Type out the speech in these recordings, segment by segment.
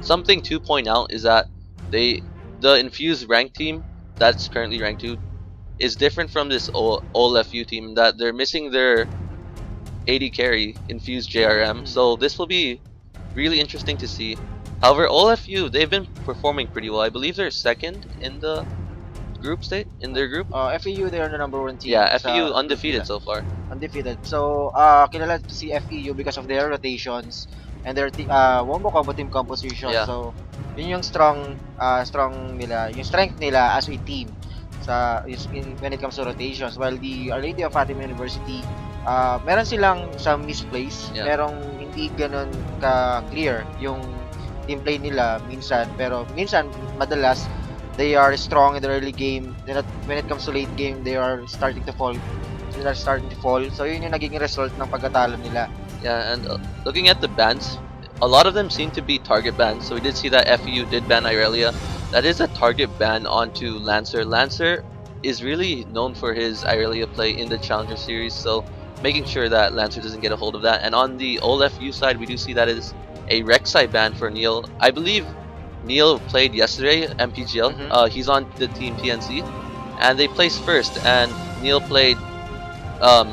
something to point out is that the Infused ranked team that's currently ranked 2 is different from this OLFU team, that they're missing their AD carry, Infused JRM. So this will be really interesting to see. However, OLFU, they've been performing pretty well. I believe they're second in the group state in their group. FEU, they are the number one team Yeah, FEU sa group undefeated nila. so far. Undefeated. So, kilala si FEU because of their rotations and their wombo combo team composition. Yeah, So, yun yung strong nila, yung strength nila as a team when it comes to rotations. While the Our Lady of Fatima University, meron silang some misplays, yeah. merong hindi ganun ka-clear yung team play nila minsan, pero minsan, madalas, they are strong in the early game. Then when it comes to late game, they are starting to fall. So yun yung naging result ng pagkatalo nila. Yeah, and looking at the bans, a lot of them seem to be target bans. So we did see that FEU did ban Irelia. That is a target ban onto Lancer. Lancer is really known for his Irelia play in the Challenger series, so making sure that Lancer doesn't get a hold of that. And on the OLFU side, we do see that is a Rek'Sai ban for Neil. I believe Neil played yesterday, MPGL. He's on the team TNC, and they placed first, and Neil played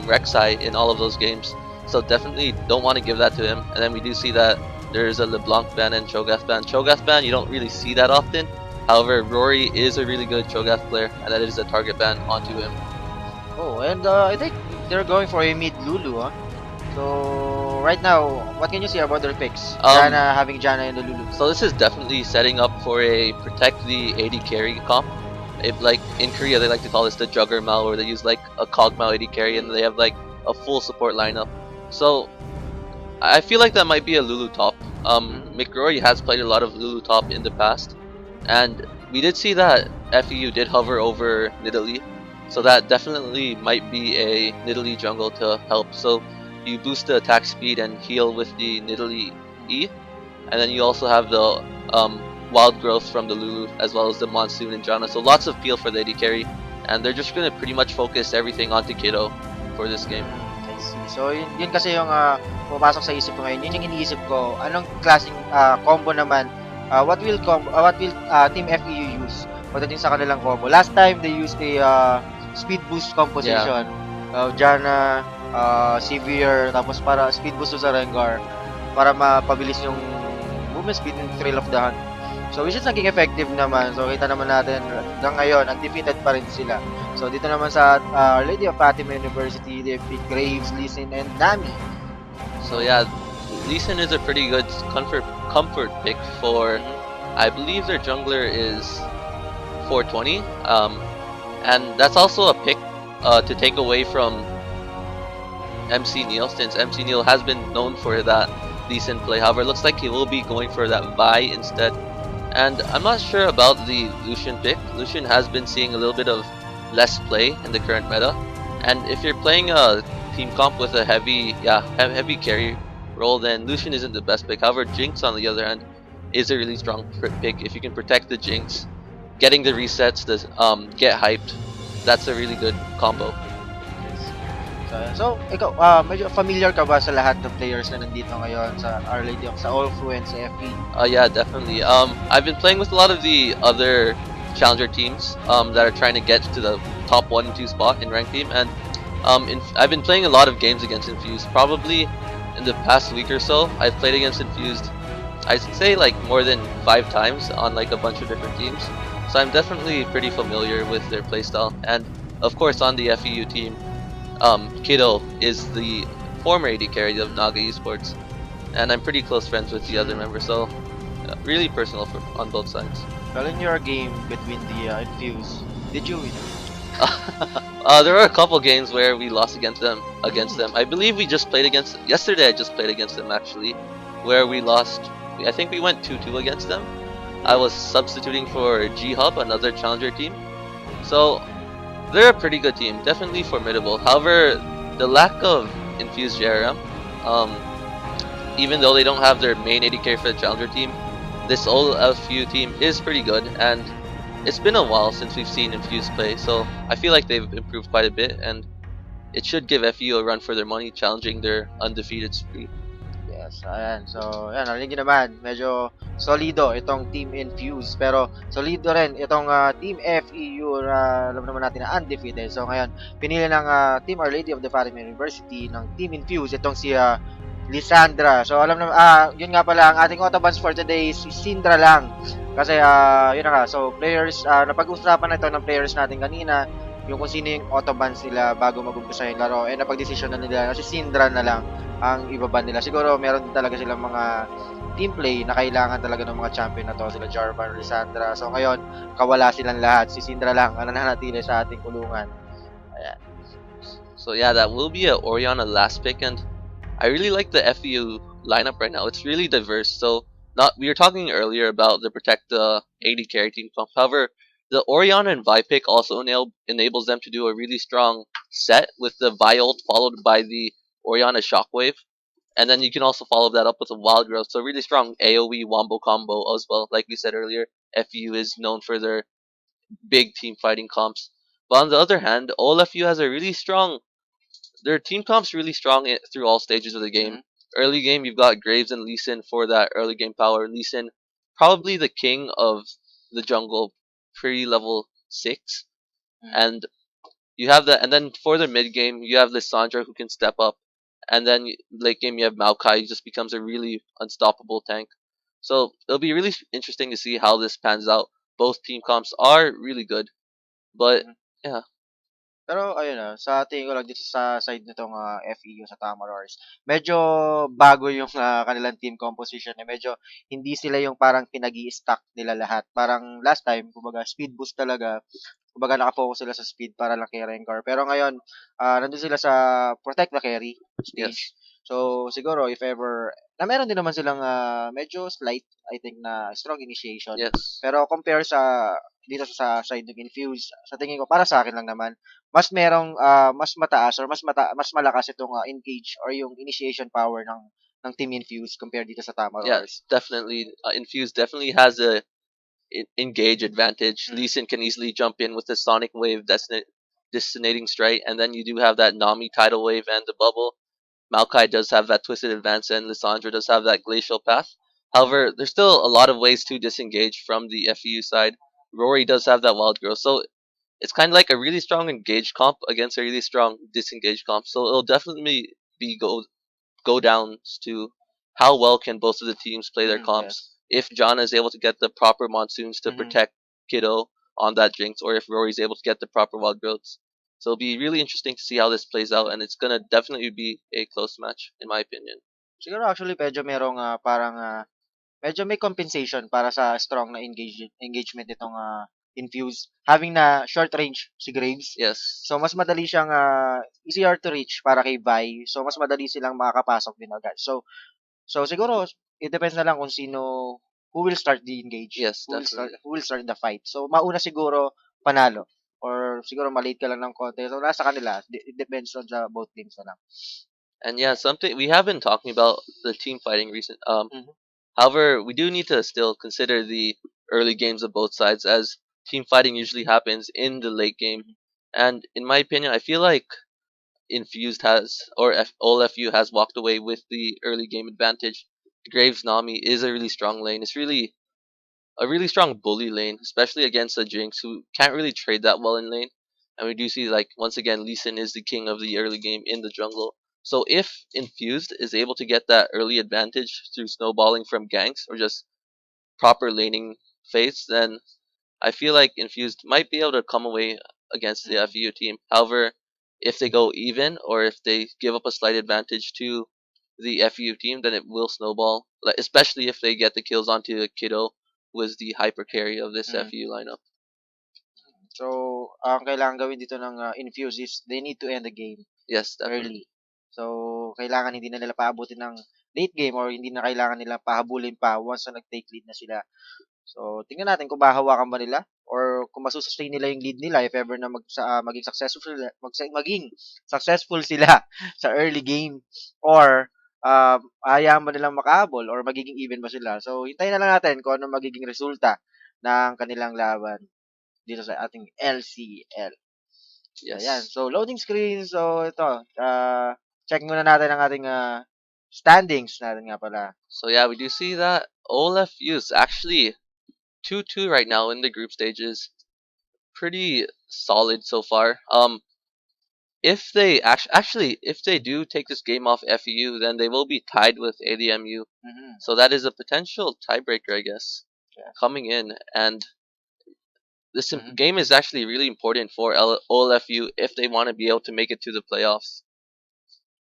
Rek'Sai in all of those games. So definitely don't want to give that to him. And then we do see that there's a LeBlanc ban and Cho'Gath ban. Cho'Gath ban, you don't really see that often. However, Rory is a really good Cho'Gath player, and that is a target ban onto him. Oh, and I think they're going for a mid Lulu, huh? So right now, what can you say about their picks? Having Jana in the Lulu. So this is definitely setting up for a protect the AD carry comp. If like in Korea they like to call this the Juggermal, where they use like a Kog'Maw AD carry and they have like a full support lineup. So I feel like that might be a Lulu top. McRory has played a lot of Lulu top in the past, and we did see that FEU did hover over Nidalee, so that definitely might be a Nidalee jungle to help. So you boost the attack speed and heal with the Nidalee E, and then you also have the wild growth from the Lulu as well as the Monsoon and Janna. So lots of peel for the AD carry, and they're just gonna pretty much focus everything onto Kiddo for this game. I see. So yun kasi yung pumapasok sa isip ko ngayon. Yun yung iniisip ko. Anong klaseng combo naman? What will Team FEU use pagdating sa kanilang combo? Last time they used a speed boost composition. Janna, Severe, tapos para speed boost sa Rengar para mapabilis yung movement speed and thrill of the hunt. So which is naging effective naman. So kita naman natin hanggang ngayon undefeated pa rin sila. So dito naman sa Lady of Fatima University, they pick Graves, Lee Sin, and Nami. So yeah, Lee Sin is a pretty good comfort pick for. I believe their jungler is 420, and that's also a pick to take away from MC Neil, since MC Neil has been known for that decent play. However, it looks like he will be going for that Vi instead. And I'm not sure about the Lucian pick. Lucian has been seeing a little bit of less play in the current meta. And if you're playing a team comp with a heavy carry role, then Lucian isn't the best pick. However, Jinx on the other hand is a really strong pick. If you can protect the Jinx, getting the resets, the get hyped, that's a really good combo. So ikaw, medyo familiar ka ba sa lahat ng players na nandito ngayon sa Our Lady of sa OLFU and sa FE? Yeah, definitely. I've been playing with a lot of the other challenger teams that are trying to get to the top 1 and 2 spot in ranked team, and I've been playing a lot of games against Infused. Probably in the past week or so, I've played against Infused, I'd say like more than 5 times on like a bunch of different teams. So I'm definitely pretty familiar with their playstyle, and of course on the FEU team, Kiddo is the former AD carry of Naga Esports, and I'm pretty close friends with the other members, so really personal on both sides. Well, in your game between the Infuse, did you win? There were a couple games where we lost against them. I believe we just played against yesterday. I just played against them actually, where we lost. I think we went 2-2 against them. I was substituting for G Hub, another challenger team. So they're a pretty good team, definitely formidable. However, the lack of infused JRM, even though they don't have their main AD carry for the challenger team, this OLFU team is pretty good, and it's been a while since we've seen infused play, so I feel like they've improved quite a bit, and it should give FEU a run for their money, challenging their undefeated streak. Yeah, Yes, ayan. So, ayan, narinig niyo naman, medyo solido itong Team Infuse. Pero, solido rin itong Team FEU na alam naman natin na undefeated. So, ngayon, pinili ng Team Our Lady of the Fatima University ng Team Infuse itong si Lisandra. So, alam naman, yun nga pala, ang ating Autobans for today is si Sindra lang. Kasi, yun na nga. So, players, napag-usapan na ito ng players natin kanina, yung kung sino yung Autobans nila bago mag-umpisa yung laro. Eh, napag-desisyon na nila na si Sindra na lang ang ibaban nila. Siguro meron din talaga silang mga team play na kailangan talaga ng mga champion na to, sila Jarvan, Lisandra. So ngayon, kawala silang lahat. Si Sindra lang ang nananatili sa ating kulungan. Ayan. So yeah, that will be a Oriana last pick, and I really like the FEU lineup right now. It's really diverse. So not we were talking earlier about the protect the AD carry team comp. However, the Oriana and Vi pick also enables them to do a really strong set with the Vi ult followed by the Oriana Shockwave. And then you can also follow that up with a Wild Growth. So really strong AoE wombo combo as well. Like we said earlier, FEU is known for their big team fighting comps. But on the other hand, OLFU has a really strong their team comp's really strong through all stages of the game. Mhm. Early game, you've got Graves and Lee Sin for that early game power. Lee Sin, probably the king of the jungle, pre level 6. Mhm. And you have that, and then for the mid game, you have Lissandra who can step up. And then late game, you have Maokai who just becomes a really unstoppable tank. So it'll be really interesting to see how this pans out. Both team comps are really good, but Mhm. yeah, Pero ayun sa tingin ko lang dito sa side nitong FEU sa Tamarors, medyo bago yung kanilang team composition. Medyo hindi sila yung parang pinag-i-stack nila lahat. Parang last time, kumbaga speed boost talaga. Kumbaga naka-focus sila sa speed para lang kay Rengar. Pero ngayon, nandun sila sa protect the carry yes, stage. So siguro if ever na meron din naman silang medyo slight I think na strong initiation. yes. Pero compare sa dito sa side ng Infuse, sa tingin ko para sa akin lang naman, mas merong mas mataas or mas malakas itong engage or yung initiation power ng Team Infuse compared dito sa Tama Yeah, Roars. definitely. Infuse definitely has a engage advantage. Lee Mm, Sin can easily jump in with the Sonic Wave, detonating strike, and then you do have that Nami tidal wave and the bubble. Maokai does have that twisted advance, and Lissandra does have that glacial path. mm, However, there's still a lot of ways to disengage from the FEU side. Rory does have that wild growth, so it's kind of like a really strong engage comp against a really strong disengage comp. So it'll definitely be go down to how well can both of the teams play their yes. comps. If John is able to get the proper monsoons to Mm-hmm. protect Kiddo on that Jinx, or if Rory's able to get the proper wild growths. So it'll be really interesting to see how this plays out, and it's gonna definitely be a close match, in my opinion. Siguro actually medyo merong parang medyo may compensation para sa strong na engagement nitong Infuse. Having na short range si Graves. Yes, So mas madali siyang easier to reach para kay Vi. So mas madali silang makakapasok din agad. So siguro it depends na lang kung sino who will start the engage, yes, definitely. who will start the fight. So mauna siguro panalo or siguro malate ka lang ng konti. So nasa kanila. It depends on the both teams na lang. And yeah, something we have been talking about the team fighting recent. Mhm. However, we do need to still consider the early games of both sides, as team fighting usually happens in the late game. Mhm. And in my opinion, I feel like Infused has or OLFU has walked away with the early game advantage. Graves Nami is a really strong lane. It's really a really strong bully lane, especially against the Jinx who can't really trade that well in lane. And we do see like once again Lee Sin is the king of the early game in the jungle. So if Infused is able to get that early advantage through snowballing from ganks or just proper laning phase, then I feel like Infused might be able to come away against the Mhm. FEU team. However, if they go even or if they give up a slight advantage to the FEU team, then it will snowball. Like, especially if they get the kills onto Kiddo, who is the hyper carry of this Mhm. FEU lineup. So, ang kailangan gawin dito ng Infuse is they need to end the game Yes, definitely. early. So, kailangan hindi na nila paabutin ng late game or hindi na kailangan nila pahabulin pa once na nag-take lead na sila. So, tingnan natin kung mahahawakan ba nila or kung masusustain nila yung lead nila if ever na maging successful sila, maging successful sila sa early game or hayaan ba nilang makahabol or magiging even ba sila. So, hintayin na lang natin kung ano magiging resulta ng kanilang laban dito sa ating LCL. So, ayan. Yes. So, loading screen. So, ito. Check muna natin ang ating standings natin nga pala. So yeah, we do see that OLFU is actually 2-2 right now in the group stages. Pretty solid so far. If they actually if they do take this game off FEU, then they will be tied with ADMU. Mm-hmm. So that is a potential tiebreaker, I guess, Yes. coming in. And this Mm-hmm. game is actually really important for OLFU if they want to be able to make it to the playoffs.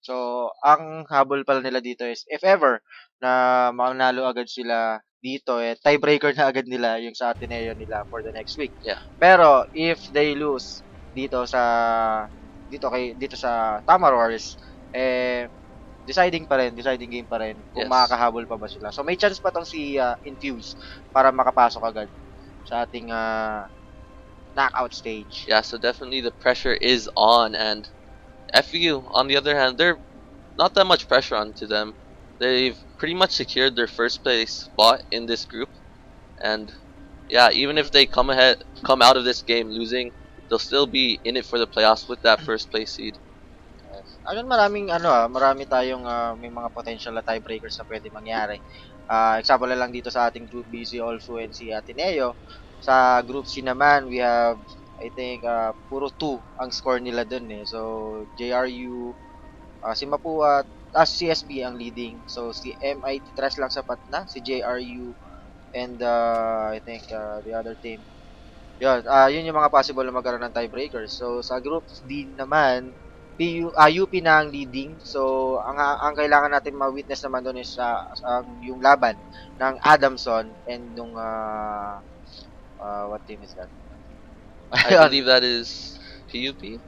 So, ang habol pala nila dito is if ever na manalo agad sila dito, tiebreaker na agad nila yung sa Ateneo nila for the next week. Yeah. Pero if they lose dito sa dito sa Tamar Wars, deciding game pa rin kung Yes. makakahabol pa ba sila. So may chance pa tong si Infuse para makapasok agad sa ating knockout stage. Yeah. So definitely the pressure is on, and FEU on the other hand, they're not that much pressure onto them. They've pretty much secured their first place spot in this group, and yeah, even if Mhm. they come out of this game losing, they'll still be in it for the playoffs with that first place seed. Yes. Ayun, marami tayong may mga potential na tiebreakers na pwede mangyari. Example na lang dito sa ating Group B, si OLFU and si Ateneo. Sa Group C naman, we have, I think, puro 2 ang score nila dun eh. So, JRU, si Mapua, si CSB ang leading. So, si MIT Trash lang sapat na, si JRU, and I think the other team. Yun yung mga possible na magkaroon ng tiebreakers. So, sa Group D naman, UP na ang leading. So, ang kailangan natin ma-witness naman doon is yung laban ng Adamson and nung, what team is that? I Ayun, believe that is PUP.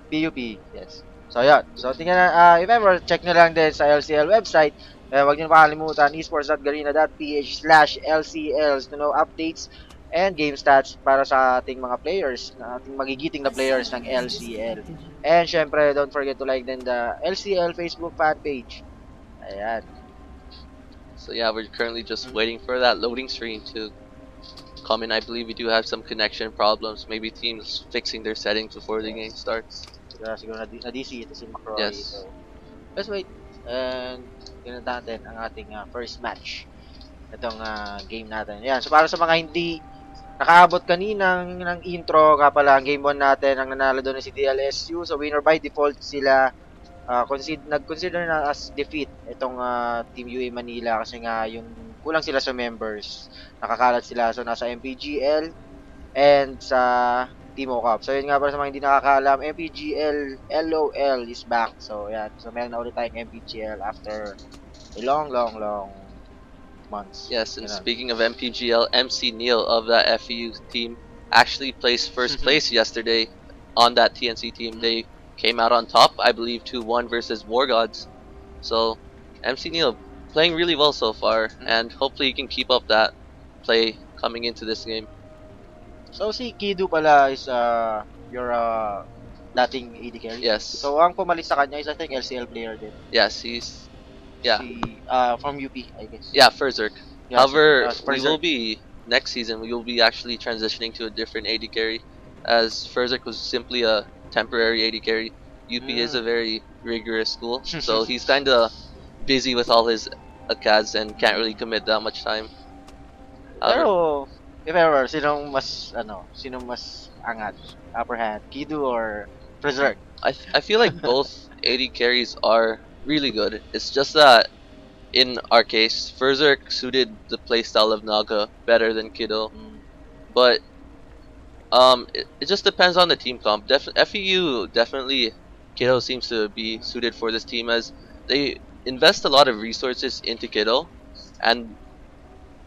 PUP, yes. So, yun. So, tingnan na, if ever, check nyo lang din sa LCL website. Huwag nyo makalimutan, esports.garena.ph/LCLs to know updates and game stats para sa ating mga players, na ating magigiting na players ng LCL. And syempre, don't forget to like din the LCL Facebook fan page. Ayan. So yeah, we're currently just Mm. waiting for that loading screen to come in. I believe we do have some connection problems. Maybe teams fixing their settings before the game Yes. starts. Siguro na-DC ito si McRoy. Yes. So, let's wait. And tingnan natin ang ating first match. Itong game natin. Yan. So, para sa mga hindi nakaabot kanina ng intro, kapala ang game 1 natin, ang nanalo doon si DLSU. So, winner by default sila. Nag-consider na as defeat itong Team UA Manila kasi nga yung kulang sila sa members. Nakakalat sila. So, nasa MPGL and sa Timo Cup. So, yun nga para sa mga hindi nakakaalam, MPGL LOL is back. So, yan. So, meron na ulit tayong MPGL after a long, long, long months. Yes, and Ganun. speaking of MPGL, MC Neil of that FEU team actually placed first place yesterday on that TNC team. They came out on top, I believe, 2-1 versus War Gods. So MC Neil playing really well so far, and hopefully he can keep up that play coming into this game. So, si Kidu pala is your dating AD carry. Yes, So, ang pumalis sa kanya is I think LCL player din. yes, he's yeah, Si, from UP, I guess. yeah, Ferzerk. Yeah, si, However, si we will Berserk. be next season. We will be actually transitioning to a different AD carry, as Ferzerk was simply a temporary AD carry. UP is a Mm. very rigorous school, so he's kind of busy with all his ACADs and can't really commit that much time. Pero, However, if ever, sinong mas angat? Upper hand, Kidu or Berserk? I feel like both AD carries are really good. It's just that in our case, Ferzerk suited the playstyle of Naga better than Kiddo, Mm. but it just depends on the team comp. FEU definitely Kiddo seems to be suited for this team as they invest a lot of resources into Kiddo, and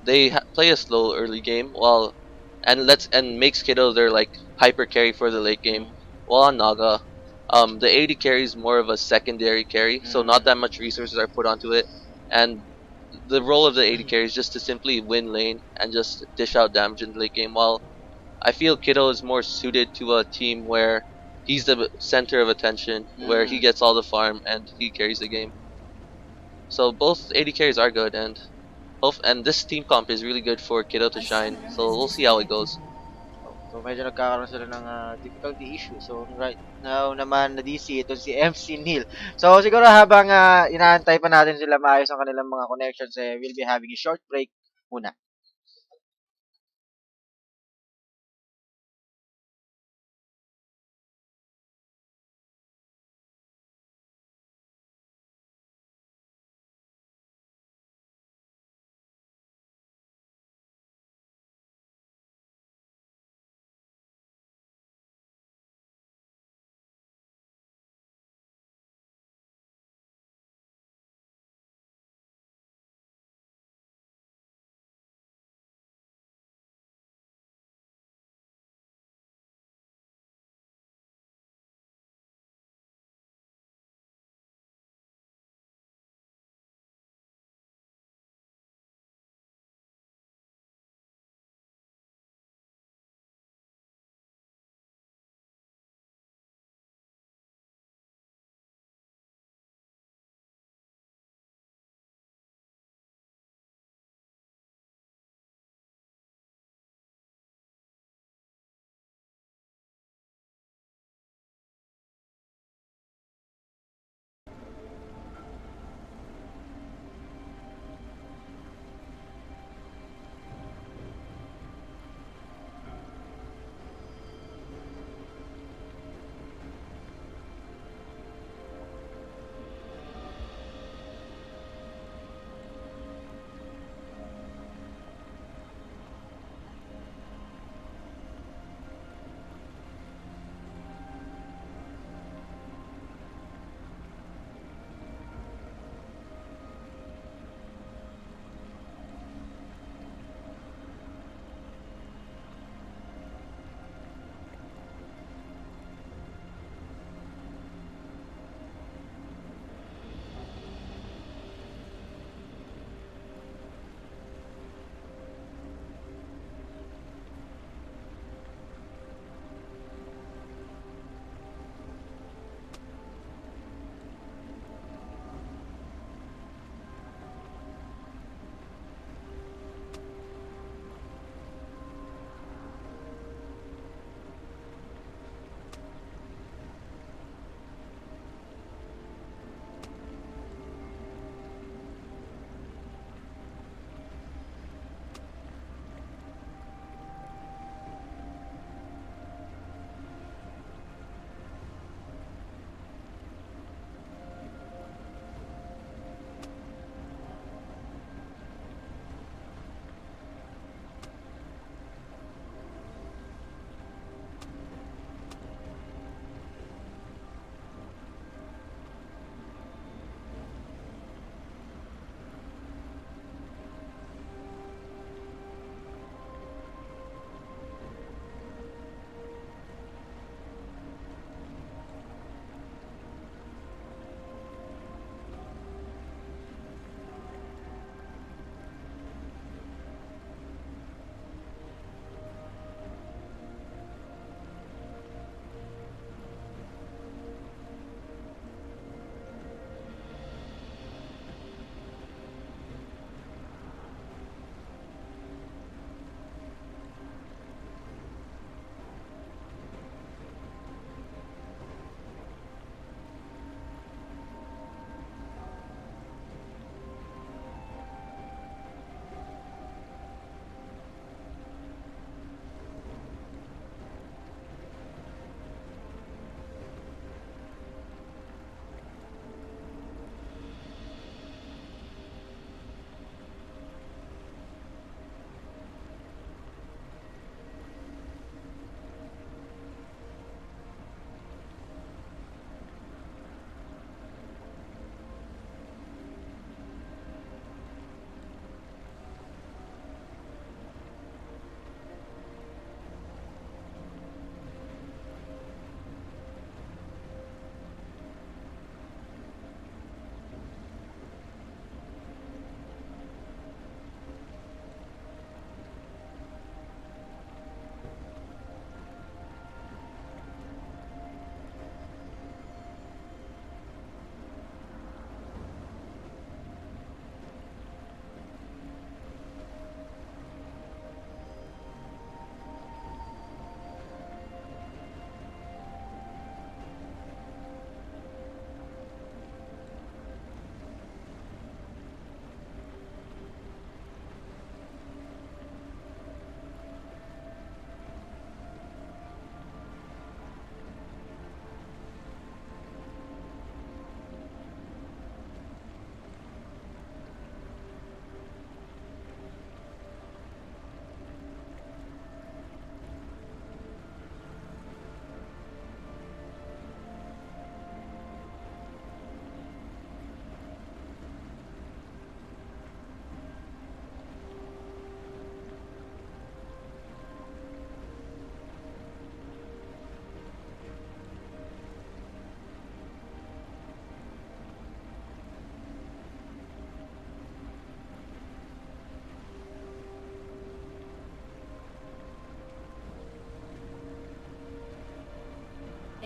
they play a slow early game while and makes Kiddo their like hyper carry for the late game. Mm. While on Naga, the AD carry is more of a secondary carry, so not Mm. that much resources are put onto it, and the role of the AD carry is just to simply win lane and just dish out damage in the late game. While I feel Kiddo is more suited to a team where he's the center of attention, where he Mm. gets all the farm and he carries the game. So both AD carries are good, and this team comp is really good for Kiddo to shine. So we'll see how it goes. So medyo nagkakaroon sila ng difficulty issue. So right now naman na-DC ito si MC Neil. So siguro habang inaantay pa natin sila maayos ang kanilang mga connections, we'll be having a short break muna.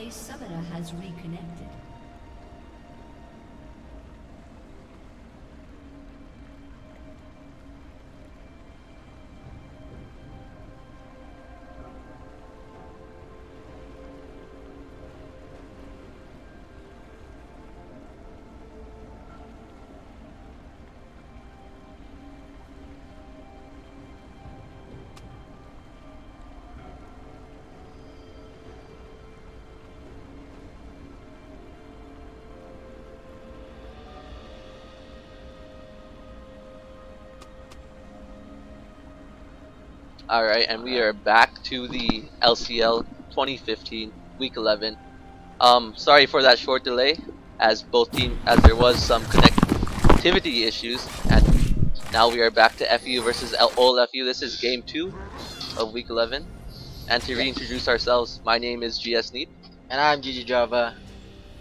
A summoner has reconnected. All right, and we Alright. are back to the LCL 2015 Week 11. Sorry for that short delay, as there was some connectivity issues, and now we are back to FEU versus OLFU. This is Game 2 of Week 11. And to Yes. reintroduce ourselves, my name is GS Neat. And I'm Gigi Java.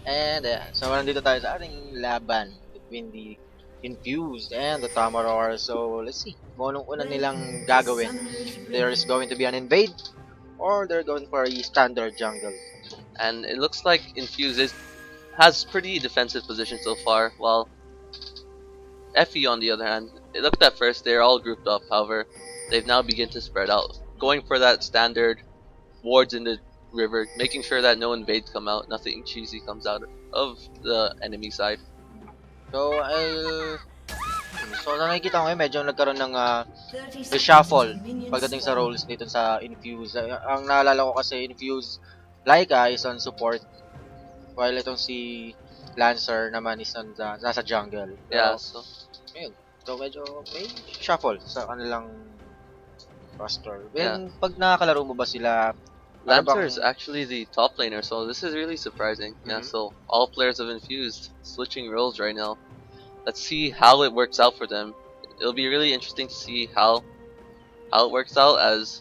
And so nandito tayo sa ating laban between the Infused and the Tamaror. So let's see kung anong una nilang Welcome to gagawin. Summoner's There Rift. is going to be an invade or they're going for a standard jungle. And it looks like has pretty defensive position so far, while FE on the other hand, it looked at first they're all grouped up. However, they've now begun to spread out, going for that standard wards in the river, making sure that no invades come out, nothing cheesy comes out of the enemy side. So so nakikita ko ngayon medyo nagkaroon ng 30 seconds reshuffle until minions pagdating sa spawn. roles dito sa Infuse. Ang naalala ko kasi Infuse Laika is on support while itong si Lancer naman is on nasa jungle. Yeah, Pero so ayun. So medyo may shuffle sa kanilang roster. yeah, When pag nakakalaro mo ba sila, ano Lancer bang is actually the top laner, so this is really surprising. Yeah, mhm. so all players have infused, switching roles right now. Let's see how it works out for them. It'll be really interesting to see how it works out, as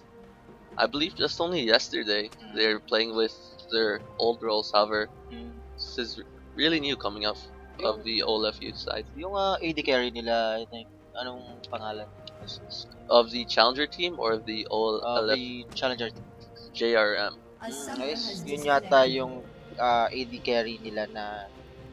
I believe just only yesterday they're playing with their old roles. However, Mm. this is really new coming out of Yung the OLFU side. yung AD carry nila, I think, anong pangalan? Of the challenger team or of the Of OLF the challenger. JRM. A summoner has Guys, yun yata disconnected. yung AD carry nila na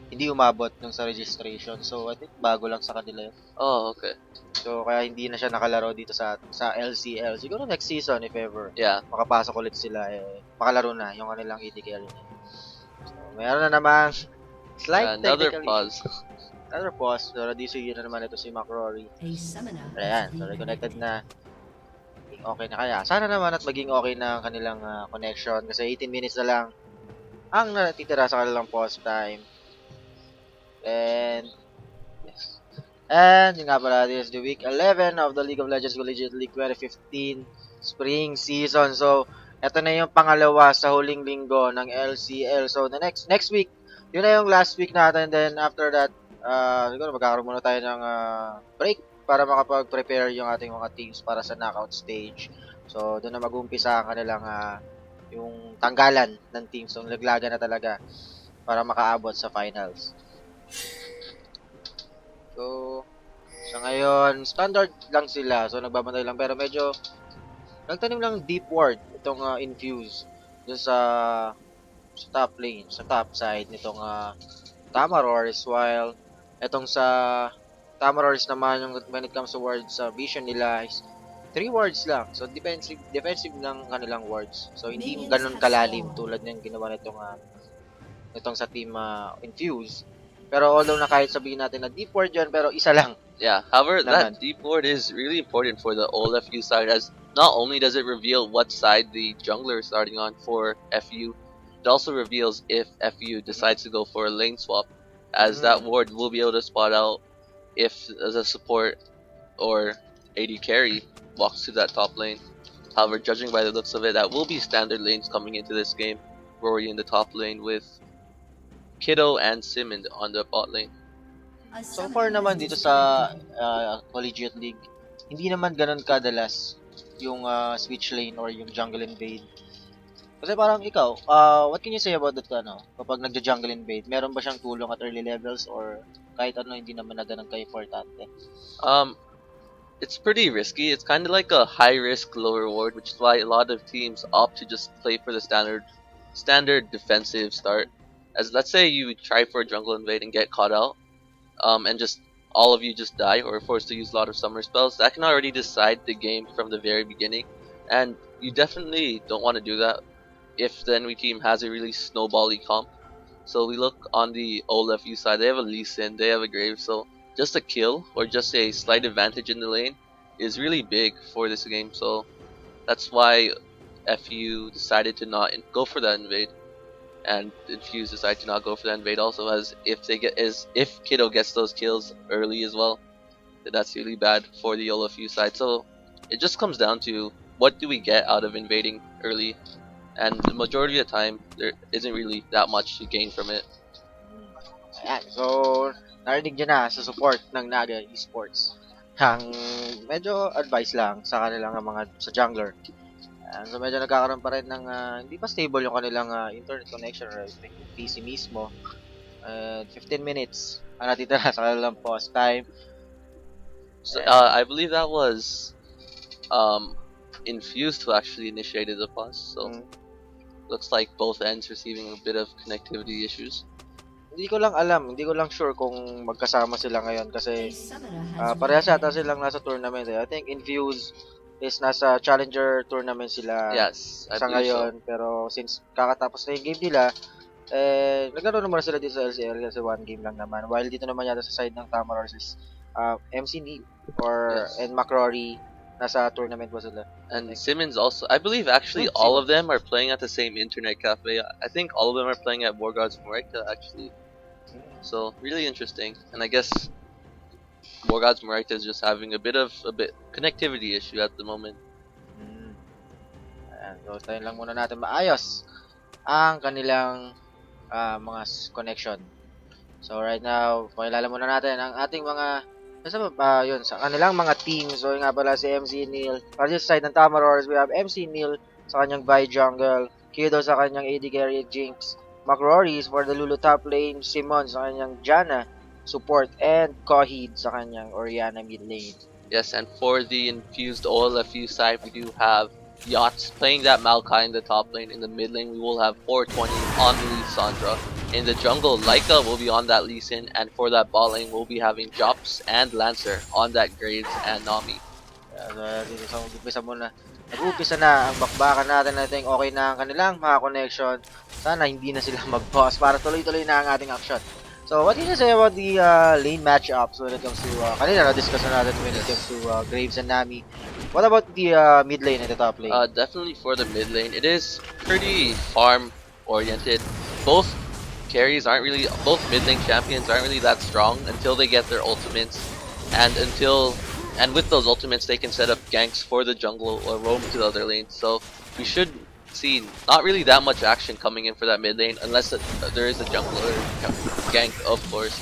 hindi umabot nung sa registration. So, I think bago lang sa kanila yun. Oh, okay. So, kaya hindi na siya nakalaro dito sa LCL. Siguro next season, if ever, Yeah. makapasok ulit sila, makalaro na yung kanilang AD carry. So, mayroon na namang slight Another technical issue. pause. Another pause. So, na-decision na naman ito si McRory. A summoner Pero has ayan, so reconnected na. Maging okay na kaya. Sana naman at maging okay na ang kanilang connection. Kasi 18 minutes na lang ang natitira sa kanilang pause time. And, yes. And, yun nga pala, this is the week 11 of the League of Legends Collegiate League 2015 spring season. So, eto na yung pangalawa sa huling linggo ng LCL. So, the next week, yun na yung last week natin. Then, after that, siguro magkakaroon muna tayo ng break para makapag-prepare yung ating mga teams para sa knockout stage. So, doon na mag-umpisa ang kanilang yung tanggalan ng teams. So, laglagan na talaga para makaabot sa finals. So, sa ngayon, standard lang sila. So, nagbabantay lang. Pero medyo, nagtanim lang deep ward itong Infuse dun sa top lane, sa top side nitong Tamarors. While, itong sa Tamarors naman, yung when it comes to wards, sa vision nila is 3 wards lang. So, defensive ng kanilang wards. So, hindi Minions ganun have kalalim spawned. tulad ng ginawa nitong sa team Infuse. Pero although na kahit sabihin natin na deep ward yun, pero isa lang Yeah, however, naman. that deep ward is really important for the OLFU side, as not only does it reveal what side the jungler is starting on for FU, it also reveals if FU decides to go for a lane swap, as that ward will be able to spot out if the support or AD carry walks to that top lane. However, judging by the looks of it, that will be standard lanes coming into this game. Rory in the top lane with Kiddo and Simon on the bot lane. A So summoner far has naman dito sa disconnected. Collegiate League, hindi naman ganun kadalas yung switch lane or yung jungle invade. Kasi parang ikaw, what can you say about that kapag nagja-jungle invade? Meron ba siyang tulong at early levels or kahit ano hindi naman na ganun ka-importante? Um, it's pretty risky. It's kind of like a high risk, low reward, which is why a lot of teams opt to just play for the standard standard defensive start. As let's say you try for a jungle invade and get caught out, and just all of you just die or are forced to use a lot of summer spells, that can already decide the game from the very beginning. And you definitely don't want to do that if the enemy team has a really snowbally comp. So we look on the OLFU side, they have a Lee Sin, they have a Grave, so just a kill or just a slight advantage in the lane is really big for this game. So that's why FEU decided to not go for that invade, and Infuse decided to not go for that invade also, as if Kiddo gets those kills early as well, then that's really bad for the OLFU side. So it just comes down to what do we get out of invading early, and the majority of the time there isn't really that much to gain from it. Ayan. So, narinig nyo na sa support ng Naga Esports. Ang medyo advice lang sa kanilang mga sa jungler. So, medyo nagkakaroon pa rin ng hindi pa stable yung kanilang internet connection or yung PC mismo. 15 minutes ang natitira sa kanilang pause time. So I believe that was Infused who actually initiated the pause. So looks like both ends receiving a bit of connectivity issues. Hindi ko lang sure kung magkasama sila ngayon kasi A summoner has parehas yata reconnected. silang nasa tournament. I think Infuse is nasa Challenger tournament sila Yes, I sa believe so. ngayon. Pero since kakatapos na yung game nila, naglaro naman sila dito sa LCL kasi one game lang naman. While dito naman yata sa side ng Tamarors is MC Neil Yes. and McCrory nasa tournament ba sila? And Simmons also, I believe actually all of them are playing at the same internet cafe. I think all of them are playing at Borgod's Morekta actually. So really interesting. And I guess Borgod's Morekta is just having a bit connectivity issue at the moment. Ayan, so tayo lang muna natin maayos ang kanilang mga connection. So right now, pakilala muna natin ang ating mga yun, sa kanilang mga teams. So yun nga pala si MC Neil. Para sa side ng Tamarors, we have MC Neil sa kanyang Vi Jungle, Kido sa kanyang AD carry Jinx, McRory for the Lulu top lane, Simon sa kanyang Janna support, and Kohid sa kanyang Orianna mid lane. Yes, and for the infused OLFU side, we do have Yachts playing that Maokai in the top lane. In the mid lane, we will have 420 on the Lissandra. In the jungle, Laika will be on that Lee Sin, and for that bot lane, we'll be having Jops and Lancer on that Graves and Nami. So dito sa umpisa muna. Nag-umpisa na ang bakbakan natin. I think okay na ang kanilang mga connection. Sana hindi na sila mag-pause para tuloy-tuloy na ang ating action. So, what can you say about the lane matchups when it comes to, kanina na-discuss na natin when it comes to Graves and Nami. What about the mid lane and the top lane? Definitely for the mid lane, it is pretty farm oriented. Both mid lane champions aren't really that strong until they get their ultimates, and with those ultimates they can set up ganks for the jungle or roam to the other lanes. So we should see not really that much action coming in for that mid lane unless there is a jungler gank, of course.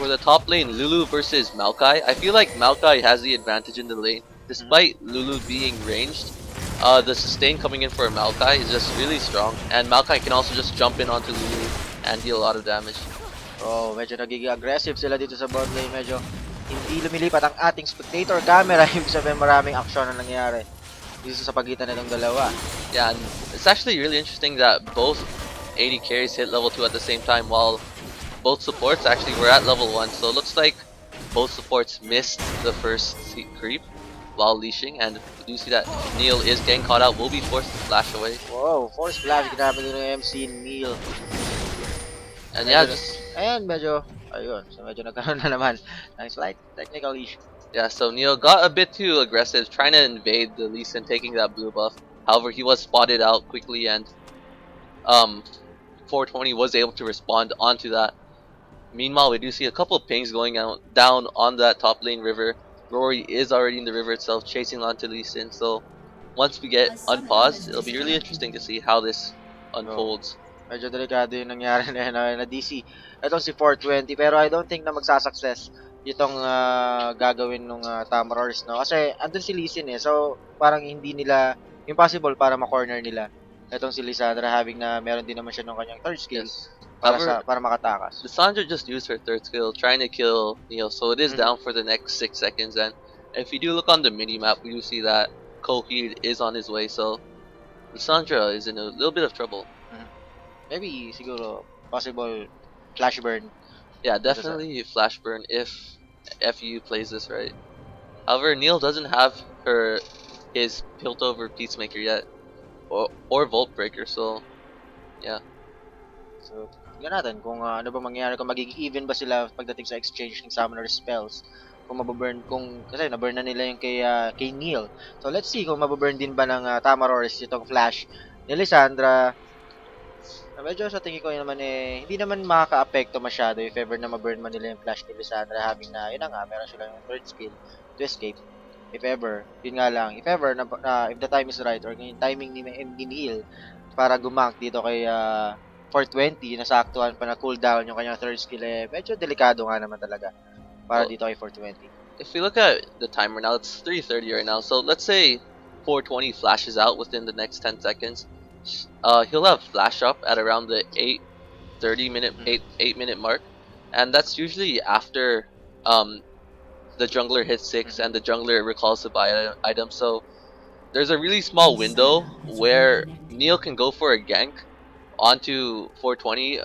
For the top lane, Lulu versus Maokai, I feel like Maokai has the advantage in the lane. Despite Lulu being ranged, the sustain coming in for Maokai is just really strong, and Maokai can also just jump in onto Lulu and deal a lot of damage. Oh, medyo nagiging aggressive sila dito sa bot lane. Medyo hindi lumilipat ang ating spectator camera. Ibig sabihin maraming action na nangyayari dito sa pagitan ng dalawa. Yeah, and it's actually really interesting that both AD carries hit level 2 at the same time, while both supports actually were at level 1. So it looks like both supports missed the first creep while leashing, and we do see that Neil is getting caught out, will be forced to flash away. Whoa, force flash ginamit din ng MC Neil. And yeah, ayun, so medyo nagkaroon na naman ng slight technical issue. Yeah, so Neil got a bit too aggressive, trying to invade the Lee Sin, taking that blue buff. However, he was spotted out quickly, and 420 was able to respond onto that. Meanwhile, we do see a couple of pings going down on that top lane river. Rory is already in the river itself, chasing onto Lee Sin. So once we get unpaused, it'll be really interesting to see how this unfolds. Medyo delikado yung nangyari na DC. Itong si 420, pero I don't think na magsasucess itong gagawin ng Tamarors, no? Kasi andun si Lee Sin so parang hindi nila impossible para ma-corner nila itong si Lissandra, having na meron din naman siya ng kanyang third skill para makatakas. Lissandra just used her third skill trying to kill Neil, so it is down for the next 6 seconds, and if you do look on the mini-map, we do see that Kohid is on his way, so Lissandra is in a little bit of trouble. maybe siguro possible flash burn. Yeah, Dito sa definitely flash burn if FEU plays this right. However, Neil doesn't have his Piltover Peacemaker yet, or Volt Breaker, so yeah. So, tingnan natin kung ano ba mangyayari, kung magiging even ba sila pagdating sa exchange ng summoner spells. Kung mababurn, kung kasi naburn na nila yung kay Neil. So, let's see kung mababurn din ba ng Tamaroris itong flash ni Lissandra. Medyo sa tingin ko yun naman hindi naman makaka-apekto masyado if ever na maburn man nila yung flash ni Lissandra, having na, yun na nga, meron sila yung third skill to escape. If ever, yun nga lang, if ever, if the time is right, or yung timing ni Neil para gumank dito kay 420, nasaktuhan pa na cooldown yung kanyang third skill, medyo delikado nga naman talaga para Well, dito kay 420. if we look at the timer now, it's 3:30 right now. So let's say 420 flashes out within the next 10 seconds. He'll have flash up at around the 8 minute mark, and that's usually after the jungler hits 6 and the jungler recalls the buy item. So there's a really small window where Neil can go for a gank onto 420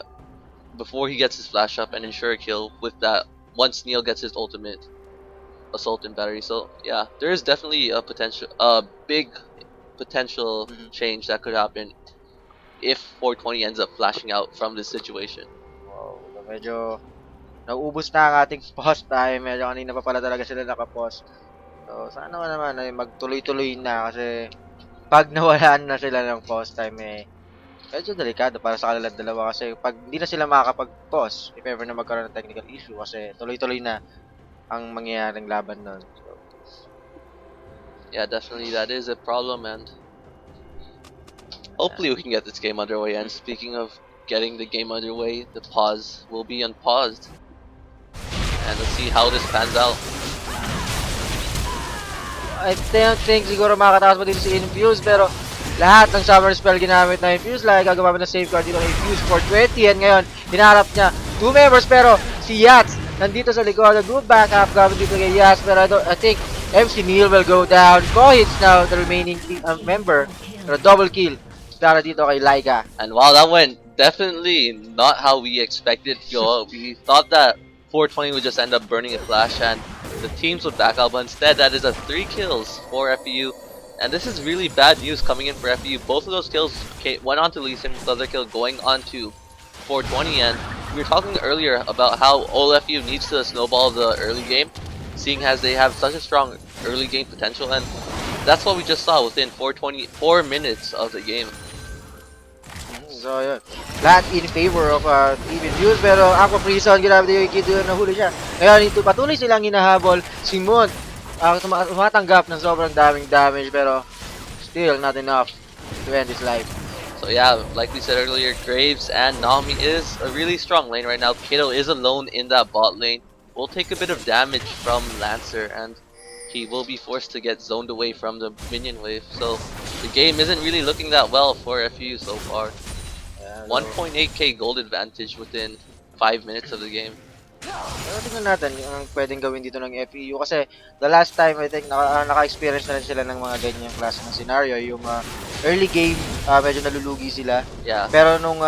before he gets his flash up and ensure a kill with that once Neil gets his ultimate assault and battery. So yeah, there is definitely a big potential change that could happen if 420 ends up flashing out from this situation. Wow, medyo nauubos na ang ating pause time. Medyo kanina pa pala talaga sila nakapause. So, sana naman ay magtuloy-tuloy na kasi pag nawalan na sila ng pause time, medyo delikado para sa kanilang dalawa kasi pag hindi na sila makakapag-pause, if ever na magkaroon ng technical issue kasi tuloy-tuloy na ang mangyayaring laban nun. So, Yeah, definitely that is a problem, and hopefully we can get this game underway. And speaking of getting the game underway, the pause will be unpaused. And let's see how this pans out. I don't think siguro makakatakas pa dito si Infuse pero lahat ng summer spell ginamit na Infuse like gagawa ng safeguard dito ng Infuse for 20 and ngayon hinaharap niya 2 members pero si Yats nandito sa likod, a good backup gamit dito kay Yats pero I think MC Neil will go down. Kohits now the remaining member pero double kill para dito kay Liga. And wow, that went definitely not how we expected to go. We thought that 420 would just end up burning a flash and the teams would back out, but instead that is a 3 kills for FEU. And this is really bad news coming in for FEU. Both of those kills went on to Lee Sin, with the other kill going on to 420. And we were talking earlier about how OLFU needs to snowball the early game, seeing as they have such a strong early game potential. And that's what we just saw within 4 minutes of the game. So, yun. Lahat in favor of Team Infuse. Pero Aqua Prison, grabe yung Kido na huli siya. Ngayon, ito patuloy silang hinahabol. Si Moon, tumatanggap ng sobrang daming damage. Pero, still not enough to end his life. So yeah, like we said earlier, Graves and Nami is a really strong lane right now. Kato is alone in that bot lane. Will take a bit of damage from Lancer, and he will be forced to get zoned away from the minion wave. So the game isn't really looking that well for FEU so far. 1.8k gold advantage within 5 minutes of the game. Pero tingnan natin yung pwedeng gawin dito ng FEU kasi the last time I think naka-experience na rin sila ng mga ganyang klase ng scenario. Yung early game, medyo nalulugi sila. Yeah. Pero nung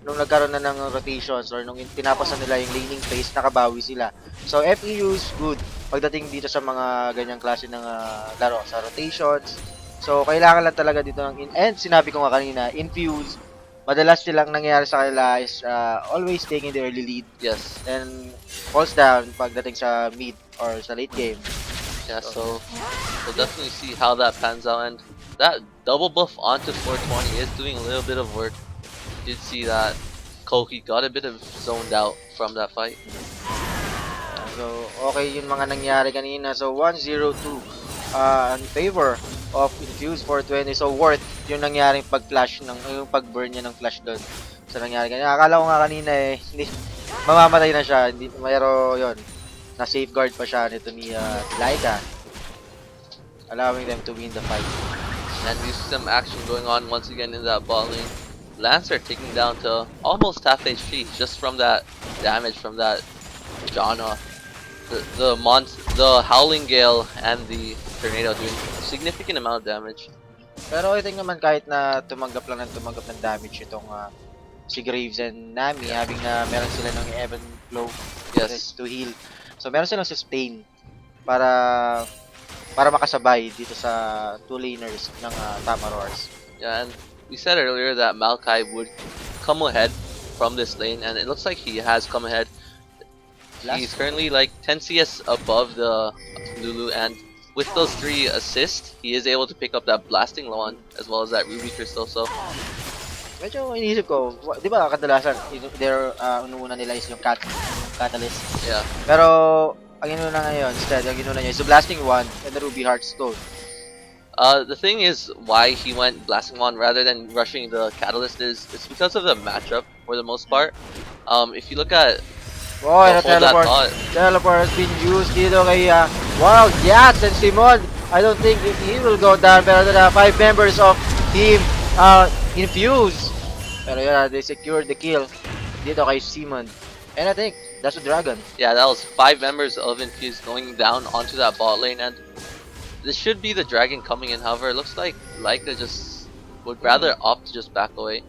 nagkaroon na ng rotations or nung pinapasan nila yung laning phase, nakabawi sila. So FEU is good pagdating dito sa mga ganyang klase ng laro, sa rotations. So kailangan lang talaga dito ng and sinabi ko nga kanina, Infuse, madalas silang nangyayari sa kanila is always taking the early lead. Yes. And falls down pagdating sa mid or sa late game. Yeah, so we'll definitely see how that pans out. And that double buff onto 420 is doing a little bit of work. Did see that Koki got a bit of zoned out from that fight. So, okay yung mga nangyari kanina. So, 1-0-2 in favor of Infuse 420. So, worth yung nangyaring pag-flash, yung pag-burn niya ng flash doon. So, nangyari kanina. Akala ko nga kanina hindi, mamamatay na siya. Hindi, mayro yun. Na-safeguard pa siya nito ni Laika. Allowing them to win the fight. And we see some action going on once again in that bot lane. Lancer taking down to almost half HP just from that damage from that Janna. The Howling Gale and the Tornado doing significant amount of damage. Pero I think naman kahit na tumanggap ng damage itong si Graves and Nami, having na meron sila ng Evan Flow Yes. to heal. So meron silang sustain para makasabay dito sa two laners ng Tamarors. Yeah, and we said earlier that Maokai would come ahead from this lane, and it looks like he has come ahead. He's currently like 10 CS above the Lulu, and with those 3 assists, he is able to pick up that blasting one as well as that Ruby Crystal. So Medyo iniisip ko, di ba kadalasan, ununa nila is yung Catalyst. yeah, Pero, ang inuna ngayon, instead, ang inuna niya is the Blasting One and the Ruby Heartstone. the thing is why he went blasting one rather than rushing the catalyst is it's because of the matchup for the most part. If you look at Oh, and a hold that teleport. thought, Teleport has been used dito kay, wow, Yats and Simon. I don't think he will go down, pero the 5 members of Team Infuse. Pero yeah, they secured the kill dito kay Simon. And I think that's a dragon. yeah, that was 5 members of Infuse going down onto that bot lane, and this should be the dragon coming in. However, it looks like Leica just would rather opt to just back away.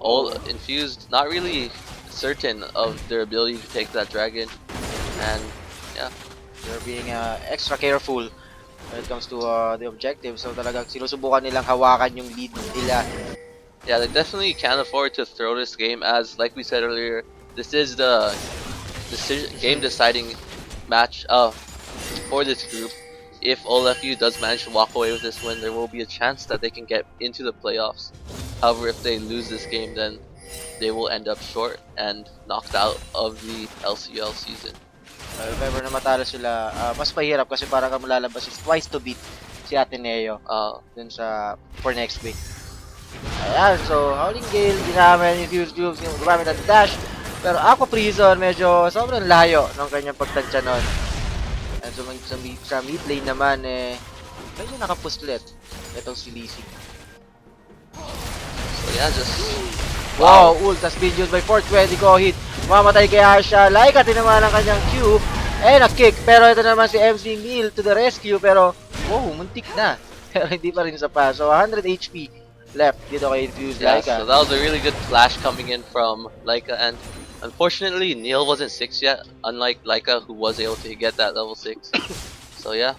All Infused, not really certain of their ability to take that dragon, and yeah, They're being extra careful when it comes to the objective. So talagang sinusubukan nilang hawakan yung lead nila. yeah, they definitely can't afford to throw this game, as like we said earlier, this is the game deciding match for this group. If OLFU does manage to walk away with this win, there will be a chance that they can get into the playoffs. However, if they lose this game, then they will end up short and knocked out of the LCL season. If ever na matalo sila, mas mahirap kasi parang kang malalabas is twice to beat si Ateneo dun sa for next week. Ayan, so Howling Gale, ginamit yung Fuse Cubes, gumamit ng dash. Pero Aqua Prison, medyo sobrang layo ng kanyang pagtansya nun. And so sa mid lane naman, medyo nakapuslet itong si Lising. So yeah, just Wow, ult has been used by 420 ko hit. Mamatay kaya siya. Laika tinamaan ang kanyang Q. Na-kick. Pero ito naman si MC Neil to the rescue. Pero, wow, muntik na. Pero hindi pa rin sapat. So, 100 HP left dito kay Infused yeah, Laika. so that was a really good flash coming in from Leica, and unfortunately Neil wasn't 6 yet, unlike Leica who was able to get that level 6. So yeah.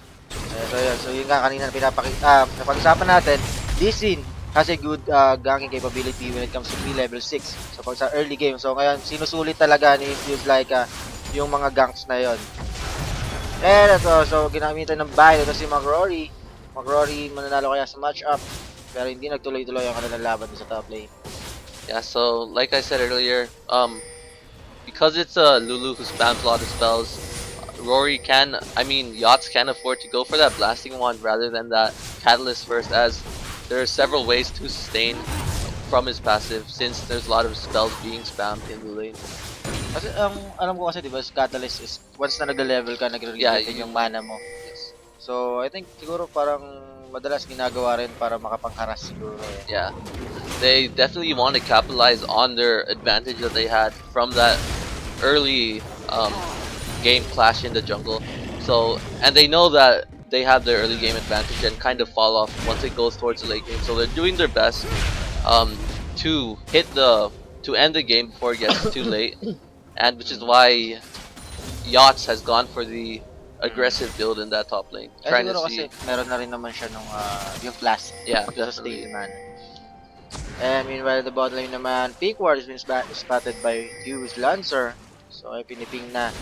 So yun nga kanina napag-usapan natin, Lisin has a good ganking capability when it comes to level 6. So pag sa early game, so ngayon sinusulit talaga ni Infused Laika yung mga ganks na yon. And ito, so ginamitan ng buy ito si McRory. McRory mananalo kaya sa match-up, pero hindi nagtuloy-tuloy ang kanilang laban sa top lane. Yeah, so like I said earlier, because it's a Lulu who spams a lot of spells, Yachts can afford to go for that blasting one rather than that catalyst first, as there are several ways to sustain from his passive since there's a lot of spells being spammed in the lane. Kasi alam ko kasi diba, Catalyst is once na nag-level ka, nag-regenerate yung mana mo. Yes. So I think siguro parang madalas ginagawa rin para makapangharas siguro. Yeah, they definitely want to capitalize on their advantage that they had from that early game clash in the jungle. So, and they know that they have their early game advantage and kind of fall off once it goes towards the late game. So they're doing their best to end the game before it gets too late, and which is why Yachts has gone for the aggressive build in that top lane, trying to see. Kasi meron na rin naman siya nung yung flash. Yeah, Sustain man. And meanwhile, the bot lane naman, Pink Ward has been spotted by Fuse Lancer. So ay piniping na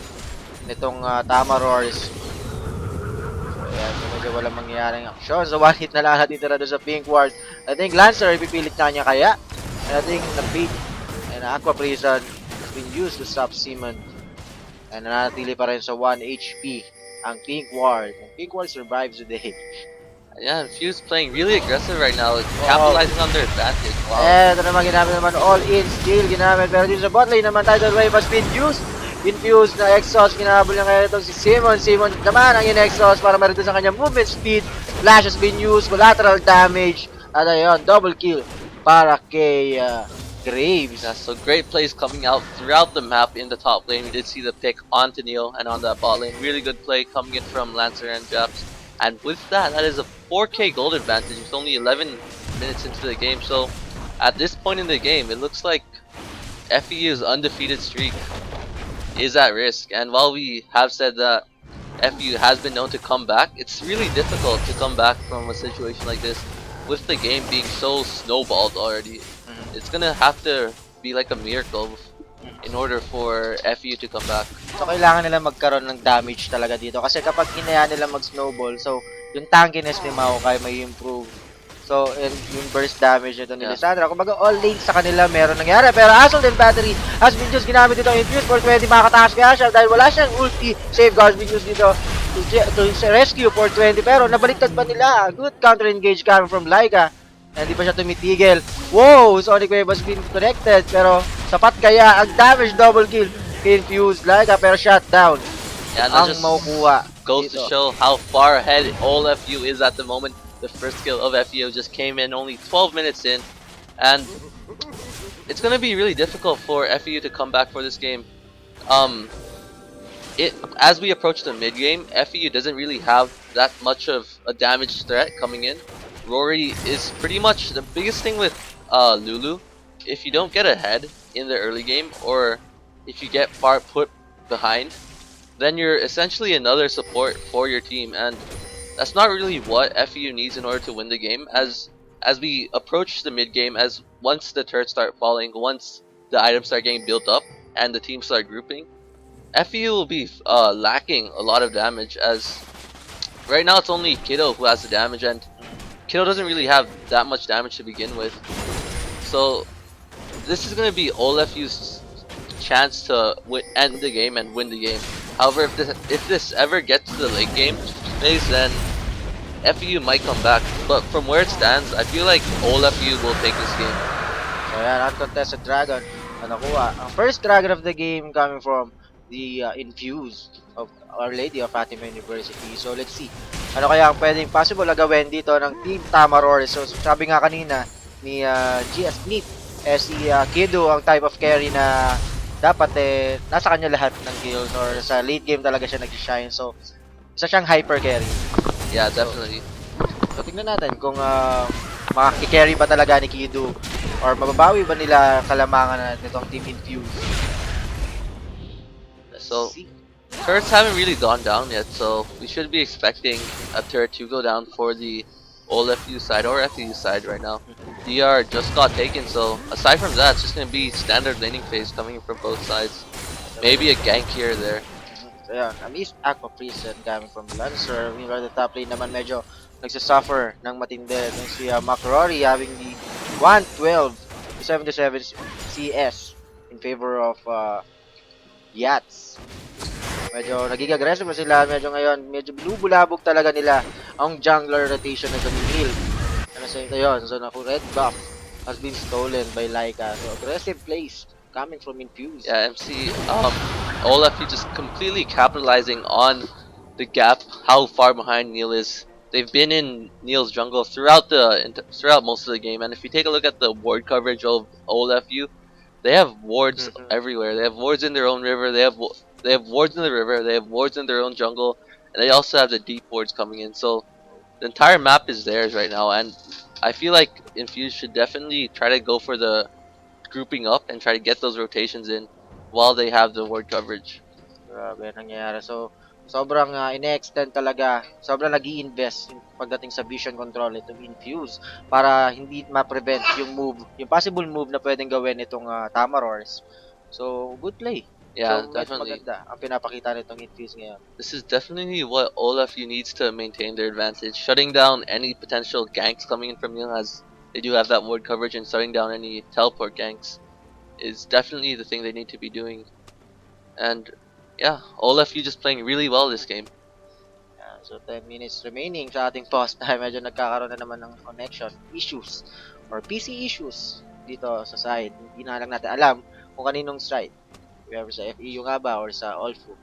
nitong Tamarors. So ayan, so medyo walang mangyayaring action. So one hit na lang natitira doon sa Pink Ward. I think Lancer ipipilit na niya kaya. And I think the beat and Aqua Prison has been used to stop Simon. And nanatili pa rin sa 1 HP ang Pink Ward. Ang Pink Ward survives the day. Yeah, Fuse playing really aggressive right now, capitalizing on their advantage. Wow. Ito naman ginamit naman all in still ginamit. Pero dito sa bot lane naman, tidal wave has been used. Infused na exhaust, ginabol niya kaya itong si Simon. Simon naman ang in-exhaust para ma-reduce ang kanyang movement speed. Flash has been used, collateral damage. At ayun, double kill para kay Graves. Yeah, so great plays coming out throughout the map in the top lane. We did see the pick onto Neil and on that bot lane. Really good play coming in from Lancer and Japs. And with that is a 4k gold advantage with only 11 minutes into the game. So at this point in the game, it looks like FEU's undefeated streak is at risk. And while we have said that FEU has been known to come back, it's really difficult to come back from a situation like this with the game being so snowballed already. It's gonna have to be like a miracle in order for FEU to come back. So, kailangan nila magkaroon ng damage talaga dito. Kasi kapag hinayaan nila mag-snowball, so, yung tankiness ni Maokai may improve. So, and yung burst damage nito ni Lissandra. Kumbaga, all lanes sa kanila meron nangyari. Pero Assault and Battery has been just ginamit dito ang Infuse for 20. Makakatakas kaya siya dahil wala siyang ulti. Safeguards been used dito to rescue for 20. Pero nabaliktad pa nila. Good counter-engage coming from Laika. Hindi pa siya tumitigil. Wow! Sonic Wave has been connected. Pero sapat kaya ang damage double kill kay Infuse. Laika pero shut down. Yeah, ang makukuha goes dito. to show how far ahead OLFU is at the moment. The first kill of FEU just came in only 12 minutes in, and it's gonna be really difficult for FEU to come back for this game. As we approach the mid game, FEU doesn't really have that much of a damage threat coming in. Rory is pretty much the biggest thing with Lulu. If you don't get ahead in the early game, or if you get far put behind, then you're essentially another support for your team, and that's not really what FEU needs in order to win the game. As we approach the mid game, as once the turrets start falling, once the items start getting built up, and the teams start grouping, FEU will be lacking a lot of damage. As right now it's only Kiddo who has the damage, and Kiddo doesn't really have that much damage to begin with. So this is going to be OLFU's chance to end the game and win the game. However, if this ever gets to the late game phase, then FEU might come back. But from where it stands, I feel like OLFU will take this game. So yan, uncontested dragon na nakuha. Ang first dragon of the game coming from the Infuse of Our Lady of Fatima University. So let's see. Ano kaya ang pwedeng possible na gawin dito ng Team Tamaror. So sabi nga kanina ni GS Meep, si Kiddo ang type of carry na dapat nasa kanya lahat ng kills, or sa late game talaga siya nag-shine. So isa siyang hyper carry. Yeah, definitely. So tingnan natin kung makakikarry ba talaga ni Kiddo, or mababawi ba nila kalamangan nitong Team Infuse. So turrets haven't really gone down yet, so we should be expecting a turret to go down for the OLFU side or FEU side right now. DR just got taken, so aside from that, it's just going to be standard laning phase coming from both sides. Maybe a gank here or there. So yeah, at least Aqua Prison coming from Lancer. Meanwhile, the top lane naman medyo nagsasuffer ng matindi. Yung si McRory having the 112 to 77 CS in favor of Yats. Medyo nagigaggressive na sila. Medyo binubulabog talaga nila ang jungler rotation na Camille. Ano sa ito yun? So, red buff has been stolen by Laika. So, aggressive plays coming from Infuse. Yeah, MC, OLFU just completely capitalizing on the gap, how far behind Neil is. They've been in Neil's jungle throughout most of the game, and if you take a look at the ward coverage of OLFU, they have wards everywhere. They have wards in their own river. They have wards in the river. They have wards in their own jungle, and they also have the deep wards coming in. So the entire map is theirs right now, and I feel like Infuse should definitely try to go for the grouping up and try to get those rotations in while they have the ward coverage. Grabe nangyayari. So, sobrang ine-extend talaga. Sobrang nag-i-invest pagdating sa vision control itong Infuse para hindi ma-prevent yung possible move na pwedeng gawin itong Tamarors. So, good play. Yeah, so, definitely. Maganda ang pinapakita nitong Infuse ngayon. This is definitely what OLFU needs to maintain their advantage. Shutting down any potential ganks coming in from Neil, as they do have that ward coverage, and shutting down any teleport ganks is definitely the thing they need to be doing. And yeah, OLFU just playing really well this game. Yeah, so 10 minutes remaining sa ating pause time. Medyo nagkakaroon na naman ng connection issues or PC issues dito sa side. Hindi na lang natin alam kung kaninong side. Whether sa FEU nga ba or sa OLFU.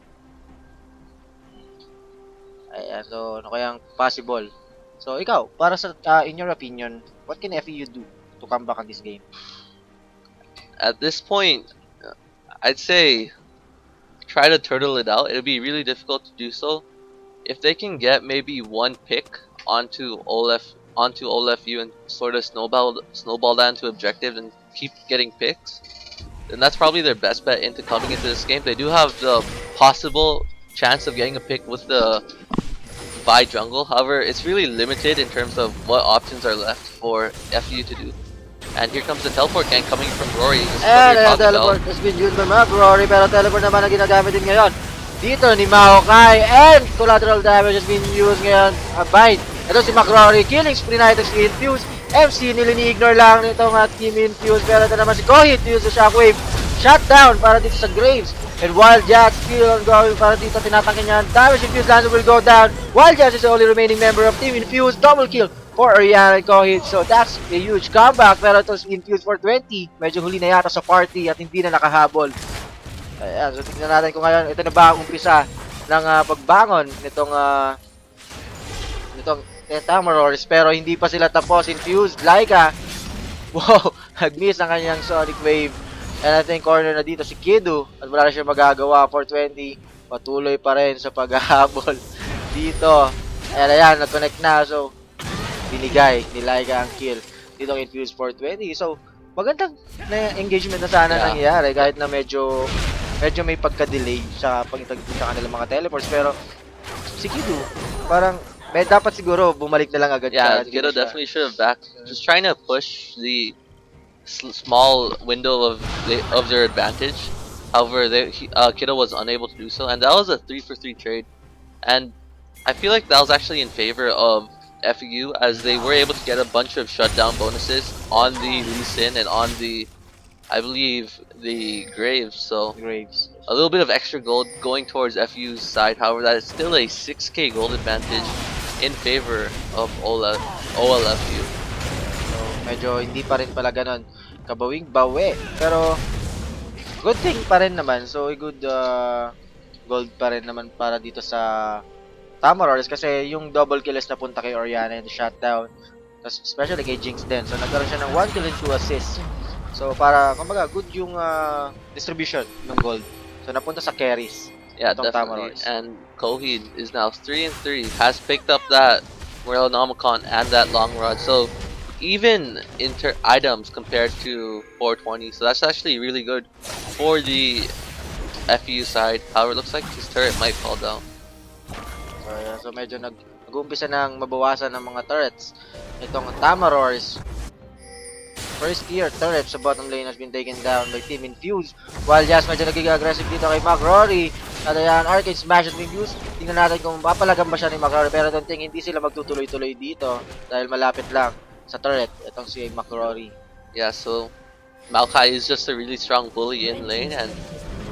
Ayan, so ano kayang possible? So ikaw, para sa in your opinion, what can FEU do to come back on this game? At this point, I'd say try to turtle it out. It'll be really difficult to do so. If they can get maybe one pick onto OLFU and sort of snowball that into objective and keep getting picks, then that's probably their best bet into coming into this game. They do have the possible chance of getting a pick with the Vi jungle. However, it's really limited in terms of what options are left for FEU to do. And here comes the teleport gang coming from Rory. This is what And we were talking teleport about. has been used by Rory, pero teleport naman ang ginagamit din ngayon. Dito ni Maokai, and collateral damage has been used ngayon. Bind. Ito si McRory, killing spree na ito si Infuse. MC nilini-ignore lang nitong Team Infuse, pero ito naman si Kohit to use the shockwave. Shutdown para dito sa Graves. And Wild Jazz still ongoing para dito tinatangkin niya. Damage Infuse Lancer will go down. Wild Jazz is the only remaining member of Team Infuse. Double kill for Oriana and Kohit. So that's a huge comeback. Pero ito si Infuse for 20. Medyo huli na yata sa party at hindi na nakahabol. Ayan, so tingnan natin kung ngayon ito na ba ang umpisa ng pagbangon nitong Tamarors, pero hindi pa sila tapos. Infused, Laika. Wow, nag-miss ang kanyang Sonic Wave. And I think corner na dito si Kidu at wala na siya magagawa for 20. Patuloy pa rin sa paghahabol dito. Ayan, na-connect na. So, binigay ni Laika ang kill dito ang Infused for 20. So, magandang na engagement na sana nangyayari kahit na medyo may pagka-delay sa pag-intagpon sa kanilang mga teleports, pero si Kidu parang dapat siguro bumalik na lang agad Yeah, siya. Kiddo definitely should have back. Just trying to push the small window of their advantage. However, Kiddo was unable to do so, and that was a 3-for-3 trade. And I feel like that was actually in favor of FEU, as they were able to get a bunch of shutdown bonuses on the Lee Sin and on the, I believe, the Graves. So Graves. a little bit of extra gold going towards FEU's side. However, that is still a 6k gold advantage in favor of OLFU. So, medyo hindi pa rin pala ganun kabawing-bawi. Pero, good thing pa rin naman. So, a good gold pa rin naman para dito sa Tamarors, kasi yung double kill is napunta kay Oriana and shutdown. Tapos, especially kay Jinx din. So, nagkaroon siya ng 1 kill and 2 assists. So, para, kumbaga, good yung distribution ng gold. So, napunta sa carries. Yeah, itong definitely. Tamarors. And Kohid is now 3-3. Has picked up that Morellonomicon and that long rod. So even in items compared to 420. So that's actually really good for the FEU side. However, it looks like his turret might fall down. So, so medyo nag-uumpisa ng mabawasan ng mga turrets. Itong Tamarors. First tier turret sa bottom lane has been taken down by Team Infuse. While Jazz medyo nagiging aggressive dito kay McRory. At ayan, Arcade Smash has been used. Tingnan natin kung papalagan ba siya ni McRory. Pero don't think hindi sila magtutuloy-tuloy dito. Dahil malapit lang sa turret. Itong si McRory. Yeah, so Maokai is just a really strong bully in lane. And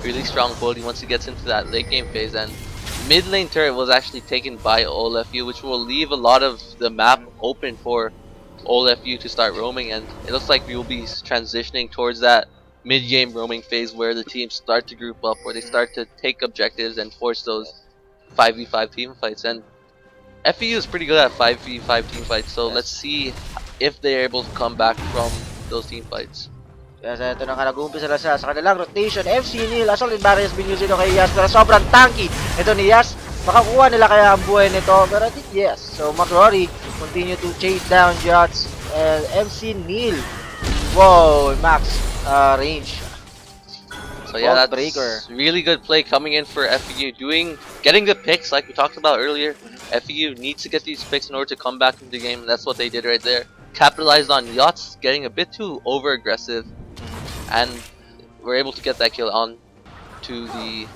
really strong bully once he gets into that late game phase. And mid lane turret was actually taken by OLFU, which will leave a lot of the map open for OLFU to start roaming, and it looks like we will be transitioning towards that mid-game roaming phase where the teams start to group up, where they start to take objectives and force those 5v5 team fights. And FEU is pretty good at 5v5 team fights, so let's see if they're able to come back from those team fights. Yes, ito na nga nag-uumpisa na sa kanilang rotation. FC Neil, Assault and Barriers bin used kay Yas, pero sobrang tanky. Ito ni Yas, makakuha nila kaya ang buhay nito, pero I think yes. So McRory continue to chase down Jots, and MC Neil. Whoa, max range. So yeah, Vault that's breaker. really good play coming in for FEU, getting the picks like we talked about earlier. FEU needs to get these picks in order to come back into the game, and that's what they did right there. Capitalized on Yachts getting a bit too over aggressive, and we're able to get that kill on to the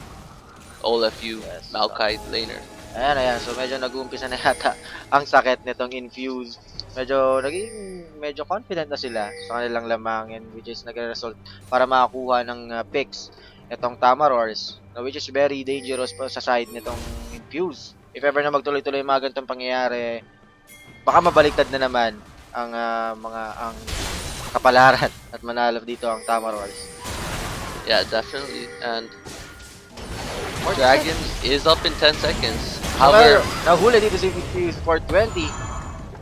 OLFU Maokai laner. Ayan. So medyo nag-uumpisa na yata ang sakit nitong Infuse. Medyo confident na sila sa kanilang lamangin, which is nagre-result para makakuha ng picks itong Tamarors, which is very dangerous pa sa side nitong Infuse. If ever na magtuloy-tuloy mga ganitong pangyayari, baka mabaliktad na naman ang ang kapalaran at manalo dito ang Tamarors. Yeah, definitely. And Dragon is up in 10 seconds. However, nahuli dito si Infuse for 20.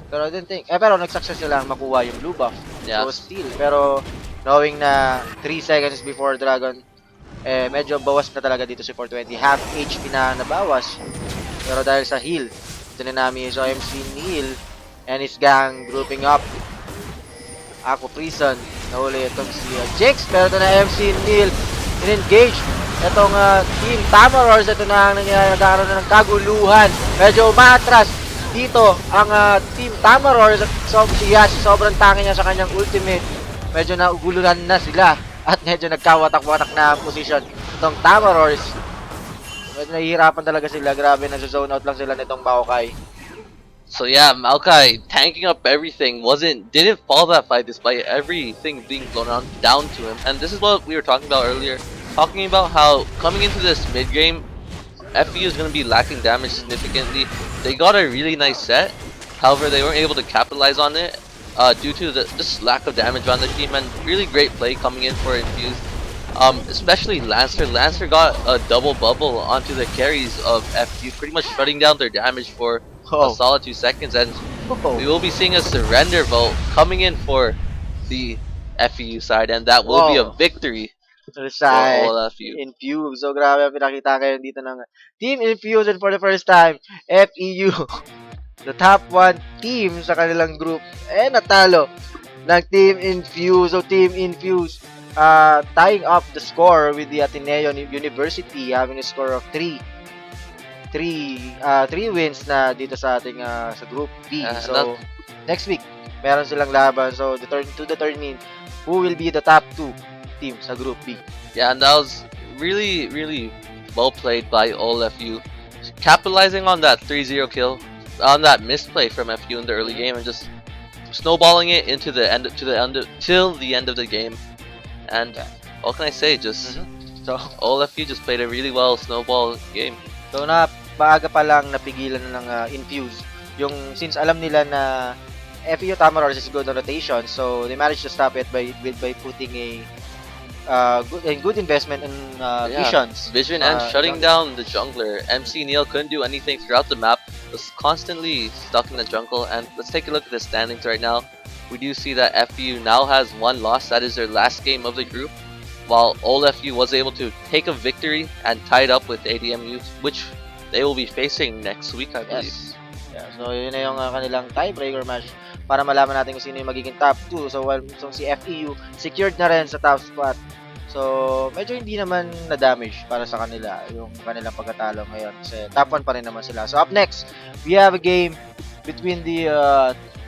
Pero I didn't think, pero nag-success sila makuha yung blue buff. Yeah. So still, pero knowing na 3 seconds before Dragon, medyo bawas na talaga dito si 420. Half HP na nabawas. Pero dahil sa heal, ito na namin so MC Neil and his gang grouping up. Ako Prison. Nahuli itong si Jinx. Pero ito na MC Neil. In-engage. Itong Team Tamarors. Ito na ang nagkakaroon na ng kaguluhan. Medyo umatras dito ang Team Tamarors. So, si Yashi sobrang tangi niya sa kanyang ultimate. Medyo nauguluhan na sila. At medyo nagkawatak-watak na ang position itong Tamarors. Medyo nahihirapan talaga sila. Grabe, nasa-zone out lang sila nitong Maokai. So yeah, Maokai tanking up everything didn't fall that fight despite everything being blown down to him. And this is what we were talking about earlier, talking about how coming into this mid game, FEU is going to be lacking damage significantly. They got a really nice set, however they weren't able to capitalize on it due to the just lack of damage on the team, and really great play coming in for Infused. Especially Lancer. Lancer got a double bubble onto the carries of FEU, pretty much shutting down their damage for a solid 2 seconds, and we will be seeing a surrender vote coming in for the FEU side, and that will be a victory for OLFU. Infuse. So, grabe ang pinakita kayo dito ng Team Infuse, and for the first time, FEU, the top 1 team sa kanilang group, natalo ng Team Infuse. So, Team Infuse tying up the score with the Ateneo University, having a score of 3 wins na dito sa ating sa Group B. So, next week, meron silang laban. So, determine who will be the top 2 team sa Group B. Yeah, and that was really, really well played by OLFU, capitalizing on that 3-0 kill, on that misplay from FU in the early game, and just snowballing it into the end till the end of the game. And what can I say? Just so OLFU just played a really well snowball game. So na maaga pa lang napigilan na ng Infuse. Yung since alam nila na FEU Tamarors is good on rotation, so they managed to stop it by putting a good investment in visions. Vision and shutting down the jungler. MC Neil couldn't do anything throughout the map. Was constantly stuck in the jungle. And let's take a look at the standings right now. We do see that FEU now has 1 loss. That is their last game of the group, while OLFU was able to take a victory and tie it up with ADMU, which they will be facing next week, I believe. Yes. Yeah, so yun na yung kanilang tiebreaker match para malaman natin kung sino yung magiging top 2. So si FEU secured na rin sa top spot. So medyo hindi naman na-damage para sa kanila yung kanilang pagkatalo ngayon kasi top 1 pa rin naman sila. So up next, we have a game between the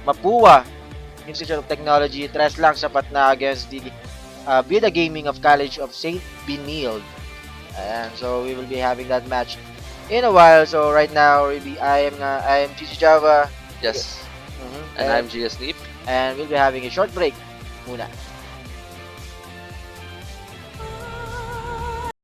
Mapua Institute of Technology, 3 lang sapat na against the Bida Gaming of College of St. Benilde. Ayan, so we will be having that match in a while. So right now, I am GC Java. Yes. And I'm GS Neep. And we'll be having a short break muna.